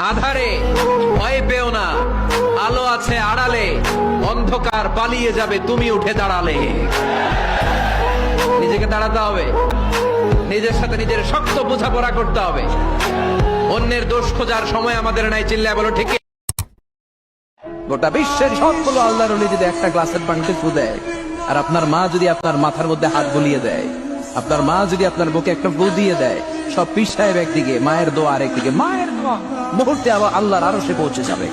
আধারে ভয় পেও না, আলো আছে আড়ালে, অন্ধকার পালিয়ে যাবে তুমি উঠে দাঁড়ালে। নিজেকে দাঁড়াতে হবে, নিজের সাথে নিজের শক্ত বোঝাপড়া করতে হবে। অন্যের দোষ খোঁজার সময় আমাদের নাই, চিল্লায় বলো ঠিক। গোটা বিশ্বের সবগুলো আল্লাহর ওলি যদি একটা গ্লাসের পানিতে ফু দেয়, আর আপনার মা যদি আপনার মাথার মধ্যে হাত বুলিয়ে দেয়, আপনার মা যদি আপনার বুকে একটা ফু দিয়ে দেয়, সব পীর সাহেব একদিকে, মায়ের দোয়া আরেকদিকে, মায়ের দোয়া মুহূর্তে আবার আল্লাহর আরশে পৌঁছে যাবে।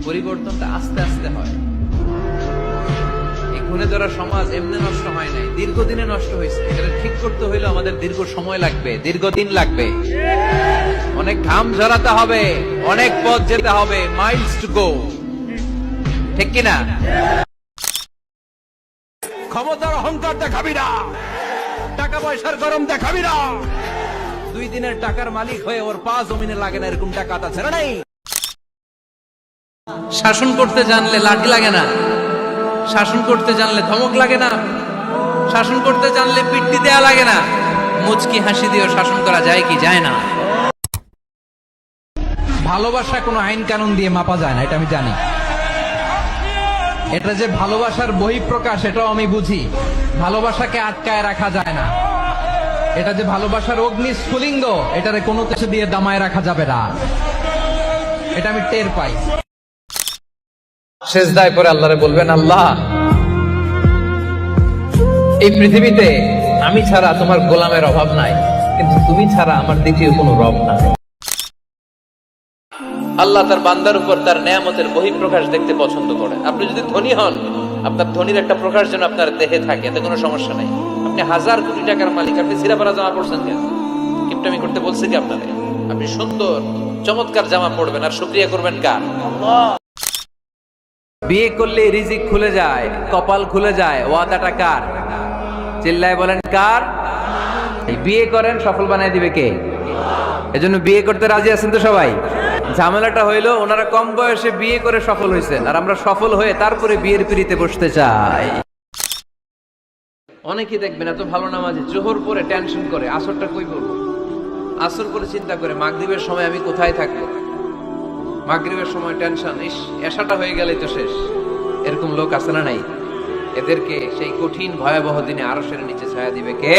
পরিবর্তনটা আস্তে আস্তে হয়। এই খুনে ধরা সমাজ এমনি নষ্ট হয় নাই, দীর্ঘদিনে নষ্ট হয়েছে। এটা ঠিক করতে হইলে আমাদের দীর্ঘ সময় লাগবে, দীর্ঘদিন লাগবে, অনেক ঘাম ঝরাতে হবে, অনেক পথ যেতে হবে, মাইলস টু গো, ঠিক কিনা? ক্ষমতার অহংকার দেখাবি না, টাকা পয়সার গরম দেখাবি না। 2 দিনের টাকার মালিক হয়ে ওর পা জমিনে লাগে না, এরকম টাকা আছে না নাই? শাসন করতে জানলে লাঠি লাগে না, শাসন করতে জানলে ধমক লাগে না, শাসন করতে জানলে পিট্টি দেয়া লাগে না। মুচকি হাসি দিয়েও শাসন করা যায় কি যায় না? ভালোবাসা কোনো আইন কানুন দিয়ে মাপা যায় না, এটা আমি জানি। এটা যে ভালোবাসার বহিঃপ্রকাশ, এটাও আমি বুঝি। ভালোবাসাকে আটকায় রাখা যায় না। এটা যে ভালোবাসার অগ্নি স্ফুলিঙ্গ, এটারে কোনো কিছু দিয়ে দামায় রাখা যাবে না, এটা আমি টের পাই। সেজদায় পরে আল্লাহরে বলবেন, আল্লাহ, এই পৃথিবীতে আমি ছাড়া তোমার গোলামের অভাব নাই, কিন্তু তুমি ছাড়া আমার দ্বিতীয় কোনো রব নাই। আল্লাহ তার বান্দার উপর তার নেয়ামতের বহিঃপ্রকাশ দেখতে পছন্দ করে। আপনি যদি ধনী হন, আপনার ধনীর একটা প্রকাশ যেন আপনার দেহে থাকে, এতে কোনো সমস্যা নাই। আপনি 1000 কোটি টাকার মালিক, আপনি সিরাপাড়া জামা পড়ছেন কেন? কিপটামি করতে বলছে কি আপনাদের? আপনি সুন্দর চমৎকার জামা পড়বেন আর শুকরিয়া করবেন কার? আল্লাহ। বিয়ে করলে রিজিক খুলে যায়, কপাল খুলে যায়, ওয়াদাটা কার? চিল্লায় বলেন কার? বিয়ে করেন, সফল বানায় দিবে কে? এজন্য বিয়ে করতে রাজি আছেন তো সবাই? ঝামেলাটা হইলো ওনারা কম বয়সে বিয়ে করে সফল হয়েছেন, আর আমরা সফল হয়ে তারপরে বিয়ের পিড়িতে বসতে চাই। অনেকেই দেখবেন এত ভালো নামাজে, জোহর পরে টেনশন করে আসরটা কই পড়বো, আসর পরে চিন্তা করে মাগরিবের সময় আমি কোথায় থাকবো, মাগরিবের সময় টেনশন, ইস এশাটা হয়ে গেলেই তো শেষ। এরকম লোক আছে না নাই? এদেরকে সেই কঠিন ভয়াবহ দিনে আরশের নিচে ছায়া দিবে কে?